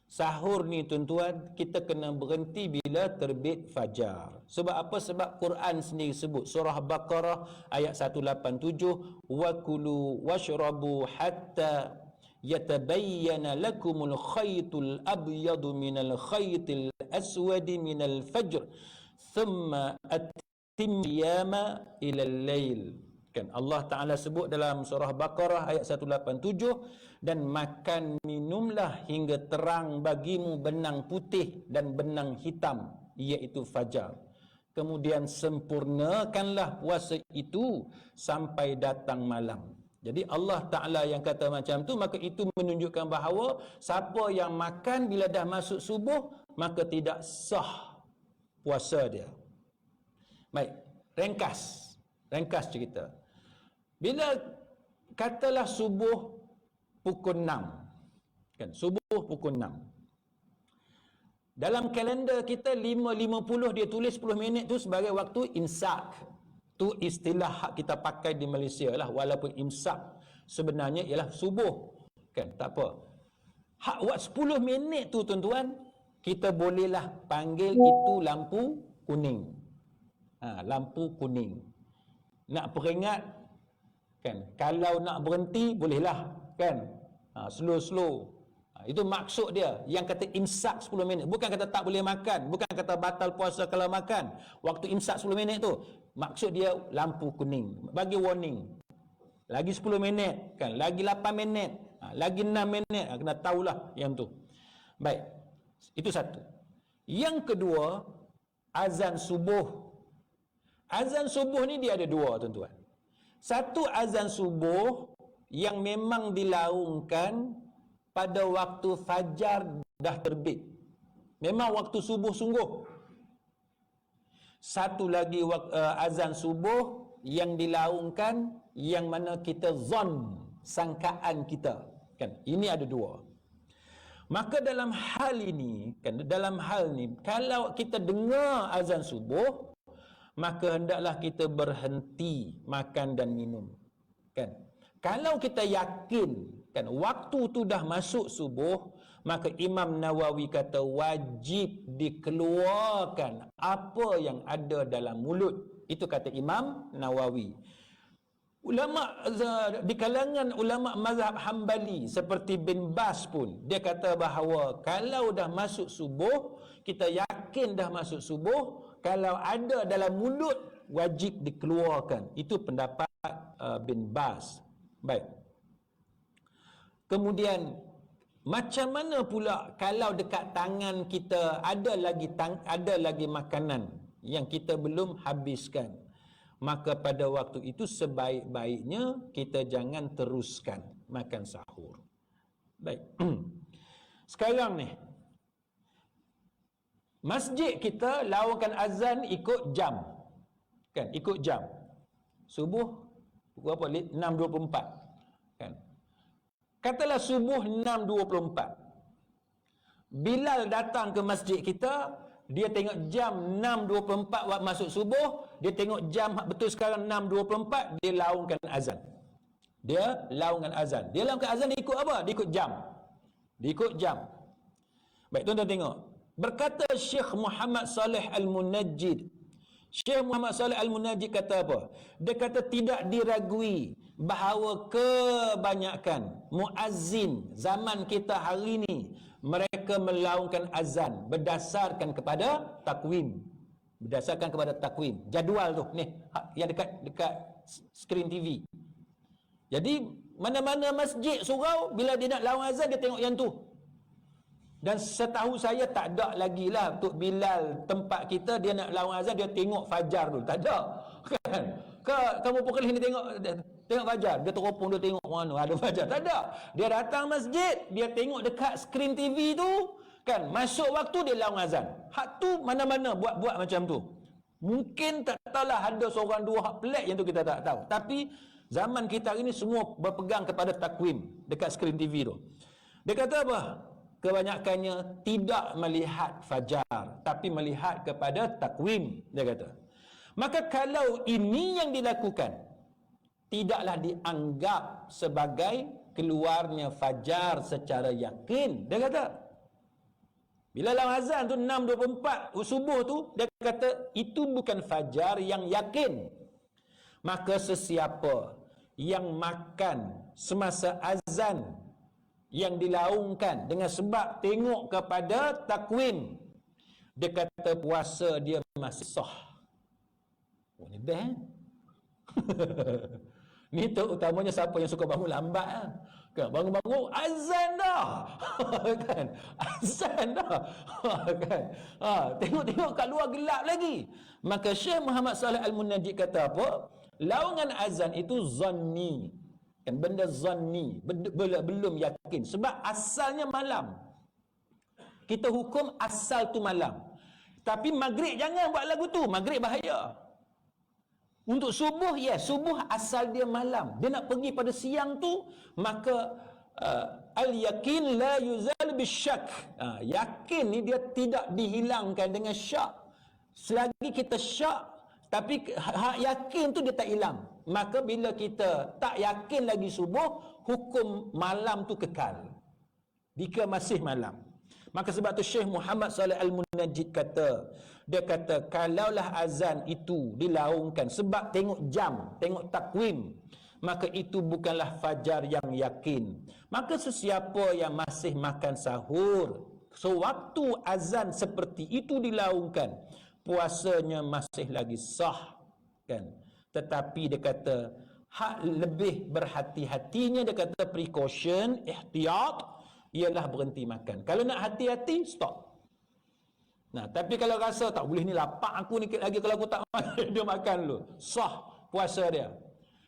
Sahur ni tuan-tuan, kita kena berhenti bila terbit fajar. Sebab apa? Sebab Quran sendiri sebut, surah Baqarah ayat 187, wa kulu washrabu hatta yatabayyana lakumul khaytul abyadu minal khaytil aswadi minal fajr thumma timyama ilal lail. Kan Allah Taala sebut dalam surah Baqarah ayat 187, dan makan minumlah hingga terang bagimu benang putih dan benang hitam, iaitu fajar. Kemudian sempurnakanlah puasa itu sampai datang malam. Jadi Allah Ta'ala yang kata macam tu, maka itu menunjukkan bahawa siapa yang makan bila dah masuk subuh, maka tidak sah puasa dia. Baik, ringkas cerita. Bila katalah subuh pukul 6, kan, subuh pukul 6. Dalam kalender kita 5.50 dia tulis 10 minit tu sebagai waktu imsak. Tu istilah hak kita pakai di Malaysia lah, walaupun imsak sebenarnya ialah subuh. Kan, tak apa. Hak buat 10 minit tu tuan-tuan, kita bolehlah panggil itu lampu kuning. Lampu kuning. Nak peringat, kan, kalau nak berhenti bolehlah, kan, slow. Itu maksud dia. Yang kata imsak 10 minit, bukan kata tak boleh makan, bukan kata batal puasa kalau makan. Waktu imsak 10 minit tu, maksud dia lampu kuning, bagi warning. Lagi 10 minit, kan, lagi 8 minit, lagi 6 minit, kena tahulah yang tu. Baik, itu satu. Yang kedua, azan subuh. Azan subuh ni dia ada dua tuan-tuan. Satu, azan subuh yang memang dilaungkan pada waktu fajar dah terbit. Memang waktu subuh sungguh. Satu lagi azan subuh yang dilaungkan yang mana kita zon, sangkaan kita. Kan, ini ada dua. Maka dalam hal ini, kan, kalau kita dengar azan subuh, maka hendaklah kita berhenti makan dan minum. Kan? Kalau kita yakin, kan, waktu tu dah masuk subuh, maka Imam Nawawi kata wajib dikeluarkan apa yang ada dalam mulut. Itu kata Imam Nawawi. Ulama di kalangan ulama mazhab Hambali seperti bin Bas pun, dia kata bahawa kalau dah masuk subuh, kita yakin dah masuk subuh, kalau ada dalam mulut wajib dikeluarkan. Itu pendapat bin Bas. Baik. Kemudian macam mana pula kalau dekat tangan kita ada lagi makanan yang kita belum habiskan? Maka pada waktu itu sebaik-baiknya kita jangan teruskan makan sahur. Baik. Sekarang ni masjid kita lawakan azan ikut jam. Kan, ikut jam. Subuh pukul apa? 6.24. Kan. Katalah subuh 6.24. Bilal datang ke masjid kita, dia tengok jam 6.24 waktu masuk subuh, dia tengok jam betul sekarang 6.24, dia laungkan azan. Dia laungkan azan. Dia ikut apa? Dia ikut jam. Dia ikut jam. Baik, tuan-tuan tengok. Berkata Syekh Muhammad Saleh Al-Munajjid. Syekh Muhammad Saleh Al-Munajjid kata apa? Dia kata tidak diragui bahawa kebanyakan muazzin zaman kita hari ni mereka melaungkan azan berdasarkan kepada takwim, jadual tu ni yang dekat skrin TV. Jadi mana-mana masjid surau bila dia nak laung azan dia tengok yang tu. Dan setahu saya tak ada lagi lah untuk Bilal tempat kita dia nak laung azan dia tengok fajar dulu, tak ada kan. Kamu pukul ni tengok fajar, dia teropong dia tengok mana ada fajar, tak ada. Dia datang masjid, dia tengok dekat skrin TV tu kan, masuk waktu dia laung azan. Hak tu mana-mana buat macam tu. Mungkin tak tahulah ada seorang dua hak pelik yang tu kita tak tahu, tapi zaman kita hari ni semua berpegang kepada takwim dekat skrin TV tu. Dia kata apa? Kebanyakannya tidak melihat fajar tapi melihat kepada takwim, dia kata. Maka kalau ini yang dilakukan, tidaklah dianggap sebagai keluarnya fajar secara yakin, dia kata. Bila laung azan tu 6.24 subuh tu, dia kata itu bukan fajar yang yakin. Maka sesiapa yang makan semasa azan yang dilaungkan dengan sebab tengok kepada takwim, dia kata puasa dia masih sah. Oh, ni best. Ni terutamanya siapa yang suka bangun lambat kan, bangun-bangun azan dah kan, azan dah kan, tengok-tengok kat luar gelap lagi. Maka Syekh Muhammad Saleh Al-Munajjid kata apa? Laungan azan itu zanni kan, benda zanni, belum yakin, sebab asalnya malam. Kita hukum asal tu malam. Tapi maghrib jangan buat lagu tu, maghrib bahaya. Untuk subuh, subuh asal dia malam, dia nak pergi pada siang tu, maka al-yakin la yuzal bisyak. Yakin ni dia tidak dihilangkan dengan syak. Selagi kita syak, tapi hak yakin tu dia tak hilang. Maka bila kita tak yakin lagi subuh, hukum malam tu kekal jika masih malam. Maka sebab tu Syekh Muhammad Saleh Al-Munajjid kata, dia kata kalaulah azan itu dilaungkan sebab tengok jam, tengok takwim, maka itu bukanlah fajar yang yakin. Maka sesiapa yang masih makan sahur sewaktu azan seperti itu dilaungkan, puasanya masih lagi sah kan. Tetapi dia kata hak lebih berhati-hatinya, dia kata precaution, ihtiyat, ialah berhenti makan. Kalau nak hati-hati, stop. Nah, tapi kalau rasa tak boleh ni, lapar aku ni lagi, kalau aku tak makan, dia makan dulu, sah puasa dia.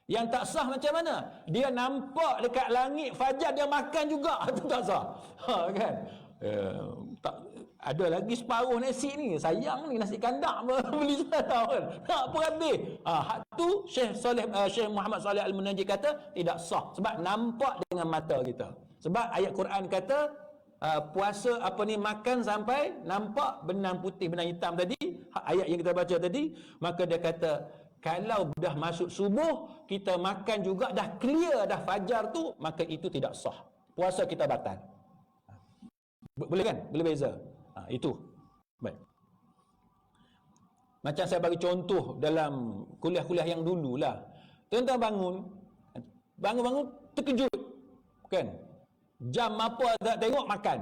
Yang tak sah macam mana? Dia nampak dekat langit fajar, dia makan juga, itu tak sah. Kan? Tak ada lagi separuh nasi ni, sayang ni nasi kandak beli setahun kan, tak apa habis. Hak tu Syekh Muhammad Saleh Al-Munajjid kata tidak sah, sebab nampak dengan mata kita. Sebab ayat Quran kata puasa makan sampai nampak benang putih benang hitam tadi, ayat yang kita baca tadi. Maka dia kata kalau dah masuk subuh kita makan juga, dah clear dah fajar tu, maka itu tidak sah, puasa kita batal. Boleh kan? Boleh beza. Itu. Baik. Macam saya bagi contoh dalam kuliah-kuliah yang dululah. Tuan-tuan bangun terkejut. Kan? Jam apa tak tengok makan.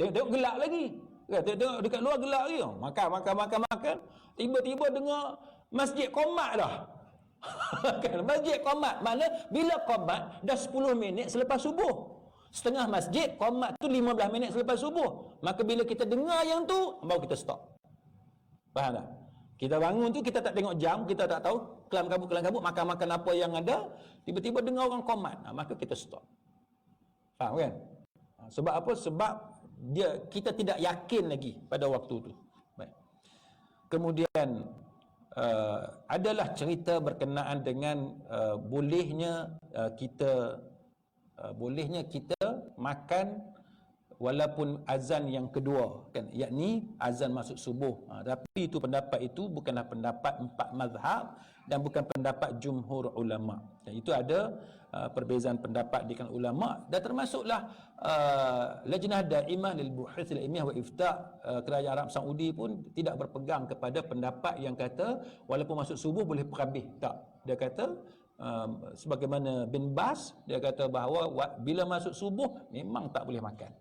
Tengok gelap lagi. Kan? Tengok dekat luar gelap lagi. Makan. Tiba-tiba dengar masjid qomat dah. Kan? Masjid qomat. Mana bila qomat dah 10 minit selepas subuh. Setengah masjid qomat tu 15 minit selepas subuh. Maka bila kita dengar yang tu, baru kita stop. Faham tak? Kita bangun tu kita tak tengok jam, kita tak tahu kelam kabut makan apa yang ada, tiba-tiba dengar orang qomat, maka kita stop. Faham kan? Sebab apa? Sebab kita tidak yakin lagi pada waktu tu. Baik. Kemudian adalah cerita berkenaan dengan bolehnya kita makan walaupun azan yang kedua kan, yakni azan masuk subuh. Tapi itu pendapat itu bukanlah pendapat 4 mazhab dan bukan pendapat jumhur ulama. Dan itu ada perbezaan pendapat di kalangan ulama, dan termasuklah Lajnah Daimah lil Buhuth al Ilmiah wa Ifta' kerajaan Arab Saudi pun tidak berpegang kepada pendapat yang kata walaupun masuk subuh boleh perhabis. Tak. Dia kata sebagaimana bin Bas, dia kata bahawa bila masuk subuh memang tak boleh makan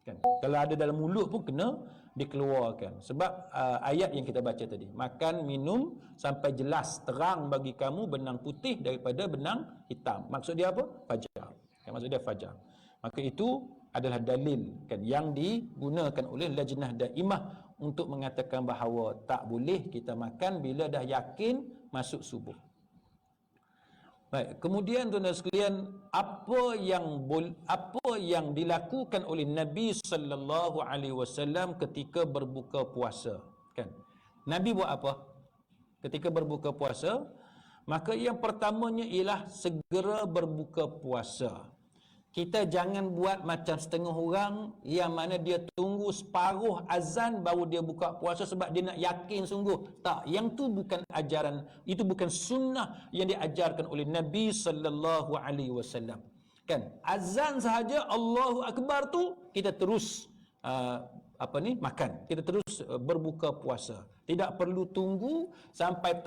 kan. Kalau ada dalam mulut pun kena dikeluarkan, sebab ayat yang kita baca tadi, makan minum sampai jelas terang bagi kamu benang putih daripada benang hitam. Maksud dia apa? Fajar. Maksud dia fajar. Maka itu adalah dalil kan yang digunakan oleh Lajnah Daimah untuk mengatakan bahawa tak boleh kita makan bila dah yakin masuk subuh. Baik, kemudian tuan-tuan sekalian, apa yang dilakukan oleh Nabi sallallahu alaihi wasallam ketika berbuka puasa kan? Nabi buat apa ketika berbuka puasa? Maka yang pertamanya ialah segera berbuka puasa. Kita jangan buat macam setengah orang yang mana dia tunggu separuh azan baru dia buka puasa sebab dia nak yakin sungguh. Tak, yang tu bukan ajaran, itu bukan sunnah yang diajarkan oleh Nabi sallallahu alaihi wasallam. Kan? Azan sahaja Allahu Akbar tu kita terus makan. Kita terus berbuka puasa. Tidak perlu tunggu sampai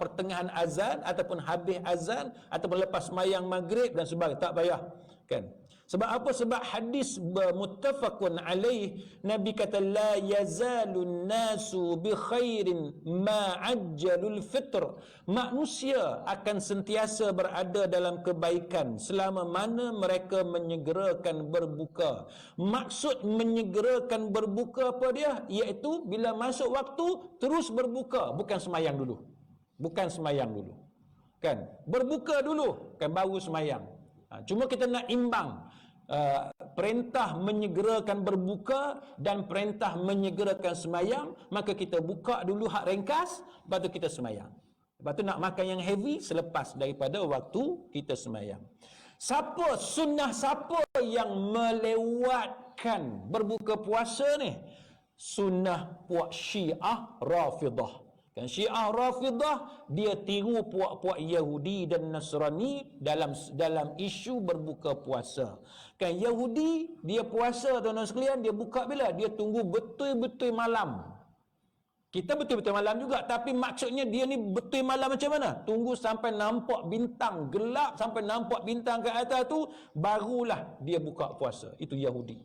pertengahan azan ataupun habis azan ataupun lepas sembahyang maghrib dan sebagainya. Tak payah. Kan? Sebab apa? Sebab hadis muttafaqun alaih, Nabi kata la yazalun nasu bi khairin ma ajjalul fitr. Manusia akan sentiasa berada dalam kebaikan selama mana mereka menyegerakan berbuka. Maksud menyegerakan berbuka apa dia? Iaitu bila masuk waktu terus berbuka, bukan semayang dulu. Bukan semayang dulu. Kan? Berbuka dulu kan baru semayang. Cuma kita nak imbang perintah menyegerakan berbuka dan perintah menyegerakan semayang, maka kita buka dulu hak ringkas, lepas tu kita semayang. Lepas tu nak makan yang heavy selepas daripada waktu kita semayang. Siapa yang melewatkan berbuka puasa ni? Sunnah puak Syiah Rafidah. Kan Syiah Rafidah dia tiru puak-puak Yahudi dan Nasrani dalam isu berbuka puasa. Kan Yahudi dia puasa tuan-tuan sekalian, dia buka bila? Dia tunggu betul-betul malam. Kita betul-betul malam juga, tapi maksudnya dia ni betul malam macam mana? Tunggu sampai nampak bintang, gelap sampai nampak bintang ke atas tu barulah dia buka puasa. Itu Yahudi.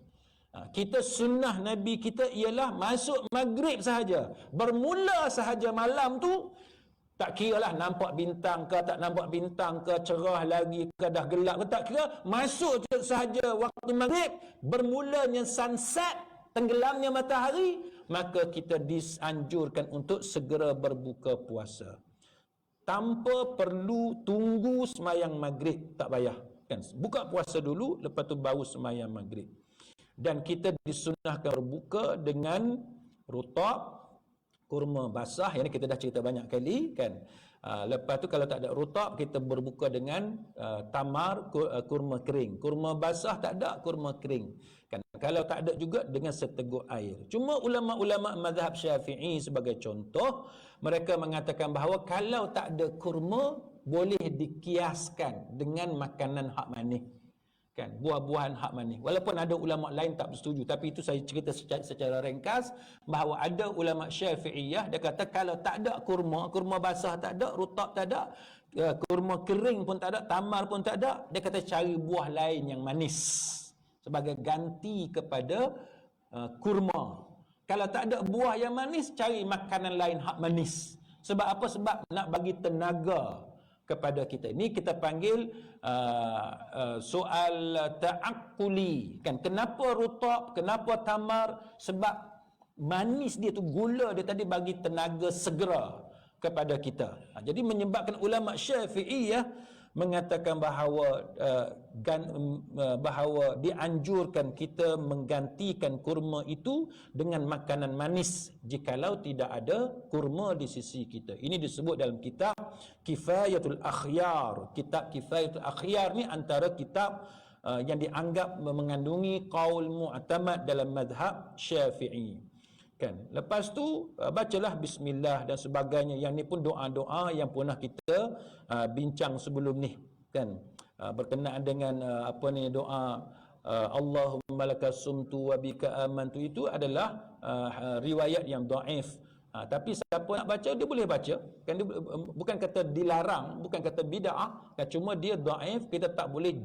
Kita sunnah Nabi kita ialah masuk maghrib sahaja, bermula sahaja malam tu, tak kira lah nampak bintang ke tak nampak bintang ke, cerah lagi ke dah gelap ke, tak kira, masuk sahaja waktu maghrib, bermulanya sunset, tenggelamnya matahari, maka kita disanjurkan untuk segera berbuka puasa tanpa perlu tunggu semayang maghrib. Tak payah kan, buka puasa dulu, lepas tu baru semayang maghrib. Dan kita disunnahkan berbuka dengan rutab, kurma basah. Yang ni kita dah cerita banyak kali kan. Lepas tu kalau tak ada rutab, kita berbuka dengan tamar, kurma kering. Kurma basah tak ada, kurma kering kan. Kalau tak ada juga dengan seteguk air. Cuma ulama-ulama mazhab Syafi'i sebagai contoh, mereka mengatakan bahawa kalau tak ada kurma, boleh dikiaskan dengan makanan hak manis kan, buah-buahan hak manis. Walaupun ada ulama lain tak bersetuju, tapi itu saya cerita secara ringkas bahawa ada ulama Syafi'iyah dia kata kalau tak ada kurma basah tak ada, rutab tak ada, kurma kering pun tak ada, tamar pun tak ada, dia kata cari buah lain yang manis sebagai ganti kepada kurma. Kalau tak ada buah yang manis, cari makanan lain hak manis. Sebab apa? Sebab nak bagi tenaga kepada kita. Ini kita panggil soal ta'aqquli kan. Kenapa rutab, kenapa tamar? Sebab manis dia tu, gula dia tadi bagi tenaga segera kepada kita. Jadi menyebabkan ulama Syafi'iyah mengatakan bahawa bahawa dianjurkan kita menggantikan kurma itu dengan makanan manis jikalau tidak ada kurma di sisi kita. Ini disebut dalam kitab Kifayatul Akhyar. Kitab Kifayatul Akhyar ni antara kitab yang dianggap mengandungi qaul mu'tamad dalam mazhab Syafi'i. Kan? Lepas tu bacalah bismillah dan sebagainya. Yang ni pun doa-doa yang pernah kita bincang sebelum ni kan, berkenaan dengan doa Allahumma laka sumtu wa bika amantu. Itu adalah riwayat yang dhaif Tapi siapa nak baca dia boleh baca kan, dia bukan kata dilarang, bukan kata bid'ah kan, cuma dia dhaif. Kita tak boleh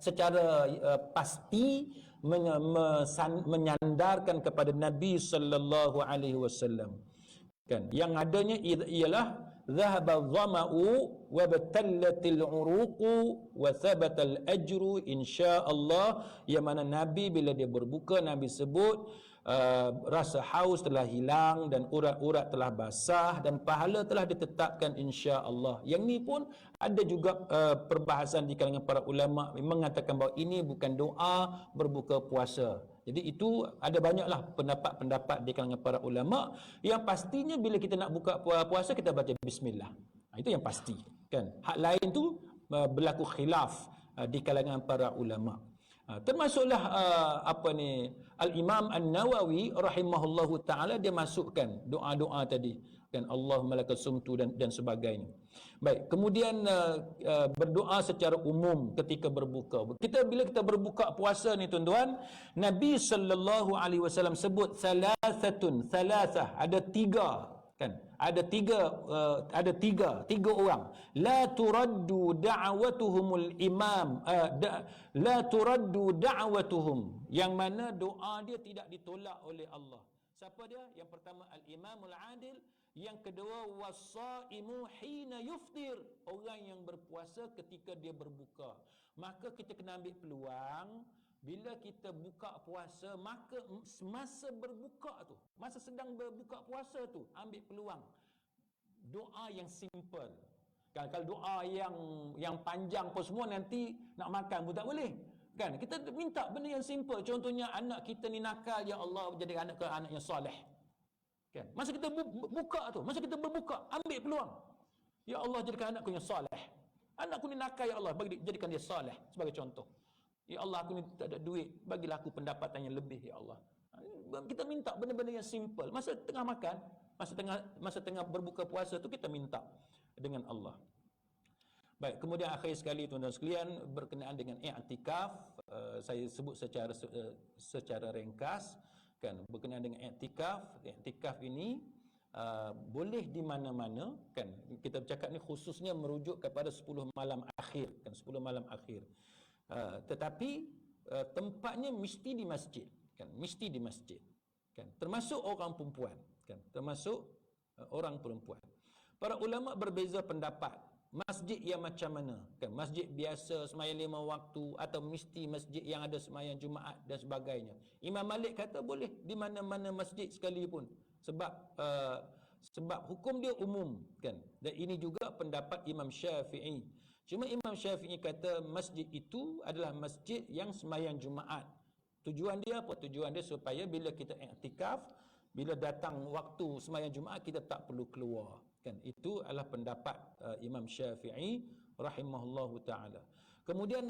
secara pasti menyandarkan kepada Nabi sallallahu alaihi wasallam kan. Yang adanya ialah dhahaba dhama'u wa batallatil uruqu wa thabatal ajru insyaallah. Yang mana Nabi bila dia berbuka, Nabi sebut rasa haus telah hilang dan urat-urat telah basah dan pahala telah ditetapkan insya-Allah. Yang ni pun ada juga perbahasan di kalangan para ulama mengatakan bahawa ini bukan doa berbuka puasa. Jadi itu ada banyaklah pendapat-pendapat di kalangan para ulama. Yang pastinya bila kita nak buka puasa kita baca bismillah. Itu yang pasti kan. Hak lain tu berlaku khilaf di kalangan para ulama. Termasuklah Al-Imam An-Nawawi rahimahullahu taala, dia masukkan doa-doa tadi kan, Allahumma lakal sumtu dan sebagainya. Baik, kemudian berdoa secara umum ketika berbuka. Bila kita berbuka puasa ni tuan-tuan, Nabi sallallahu alaihi wasallam sebut thalatha, ada tiga kan, ada tiga orang, la turaddu da'watuhumul imam, la turaddu da'watuhum, yang mana doa dia tidak ditolak oleh Allah. Siapa dia? Yang pertama al-imamul adil, yang kedua was-saimu hina yuftir, orang yang berpuasa ketika dia berbuka. Maka kita kena ambil peluang bila kita buka puasa, maka masa berbuka tu, masa sedang berbuka puasa tu, ambil peluang doa yang simple. Kalau doa yang panjang pun semua nanti nak makan pun tak boleh. Kan? Kita minta benda yang simple. Contohnya anak kita ni nakal, ya Allah jadi anak yang soleh. Kan? Masa kita buka tu, masa kita berbuka, ambil peluang. Ya Allah jadikan anakku yang soleh. Anakku ni nakal, ya Allah bagi jadikan dia soleh, sebagai contoh. Ya Allah, aku ni tak ada duit, bagilah aku pendapatan yang lebih, ya Allah. Kita minta benda-benda yang simple. Masa tengah makan, masa tengah berbuka puasa tu kita minta dengan Allah. Baik, kemudian akhir sekali tuan-tuan sekalian, berkenaan dengan i'tikaf, saya sebut secara ringkas kan, berkenaan dengan i'tikaf. I'tikaf ini boleh di mana-mana kan. Kita bercakap ni khususnya merujuk kepada 10 malam akhir kan, 10 malam akhir. Tetapi tempatnya mesti di masjid kan, mesti di masjid kan, termasuk orang perempuan kan, termasuk orang perempuan. Para ulama berbeza pendapat masjid yang macam mana kan, masjid biasa sembahyang 5 waktu atau mesti masjid yang ada sembahyang Jumaat dan sebagainya. Imam Malik kata boleh di mana-mana masjid sekalipun, sebab hukum dia umum kan. Dan ini juga pendapat Imam Syafi'i. Cuma Imam Syafi'i kata masjid itu adalah masjid yang sembahyang Jumaat. Tujuan dia apa? Tujuan dia supaya bila kita i'tikaf, bila datang waktu sembahyang Jumaat kita tak perlu keluar kan. Itu adalah pendapat Imam Syafi'i rahimahullahu taala. Kemudian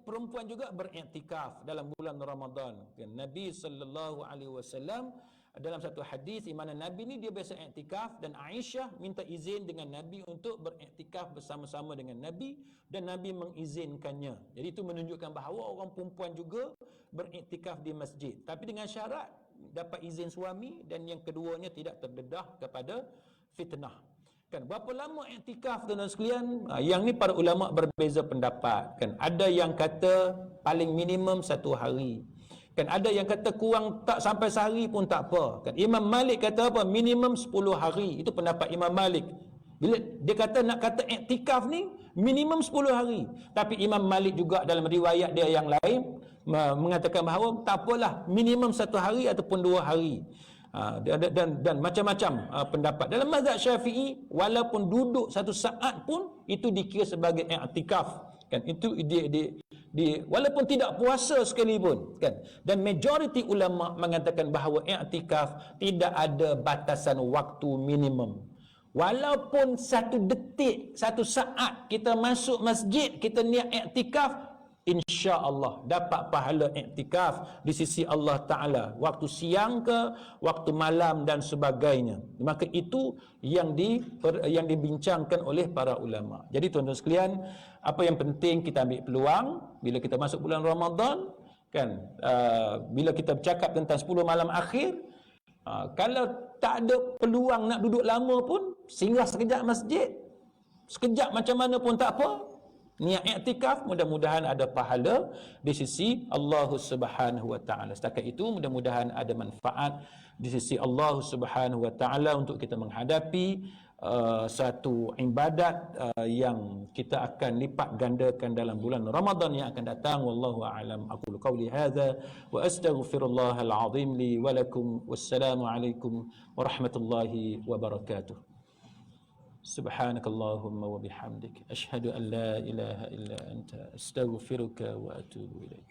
perempuan juga beriktikaf dalam bulan Ramadan kan. Nabi sallallahu alaihi wasallam dalam satu hadis di mana Nabi ni dia biasa iktikaf, dan Aisyah minta izin dengan Nabi untuk beriktikaf bersama-sama dengan Nabi, dan Nabi mengizinkannya. Jadi itu menunjukkan bahawa orang perempuan juga beriktikaf di masjid, tapi dengan syarat dapat izin suami, dan yang keduanya tidak terdedah kepada fitnah. Kan, berapa lama iktikaf tuan-tuan sekalian? Yang ni para ulama berbeza pendapat kan. Ada yang kata paling minimum 1 hari. Kan, ada yang kata kurang tak sampai sehari pun tak apa. Kan, Imam Malik kata apa? Minimum 10 hari. Itu pendapat Imam Malik. Bila dia kata nak kata iktikaf ni minimum 10 hari. Tapi Imam Malik juga dalam riwayat dia yang lain mengatakan bahawa tak apalah, minimum 1 hari ataupun 2 hari. Dan macam-macam pendapat. Dalam mazhab Syafi'i, walaupun duduk 1 saat pun itu dikira sebagai i'tikaf kan. Itu walaupun tidak puasa sekalipun kan. Dan majoriti ulama mengatakan bahawa i'tikaf tidak ada batasan waktu minimum. Walaupun 1 detik, 1 saat kita masuk masjid, kita niat i'tikaf, insya-Allah dapat pahala iktikaf di sisi Allah Ta'ala, waktu siang ke waktu malam dan sebagainya. Maka itu yang dibincangkan oleh para ulama. Jadi tuan-tuan sekalian, apa yang penting kita ambil peluang bila kita masuk bulan Ramadan kan, bila kita bercakap tentang 10 malam akhir, Kalau tak ada peluang nak duduk lama pun, singgah sekejap masjid, sekejap macam mana pun tak apa. Niat i'tikaf, mudah-mudahan ada pahala di sisi Allah Subhanahu wa taala. Setakat itu mudah-mudahan ada manfaat di sisi Allah Subhanahu wa taala untuk kita menghadapi satu ibadat yang kita akan lipat gandakan dalam bulan Ramadan yang akan datang. Wallahu a'lam. Aqulu qawli hadza wa astaghfirullahal azim li wa lakum. Wassalamu alaikum warahmatullahi wabarakatuh. سبحانك اللهم وبحمدك أشهد أن لا إله إلا أنت أستغفرك وأتوب إليك.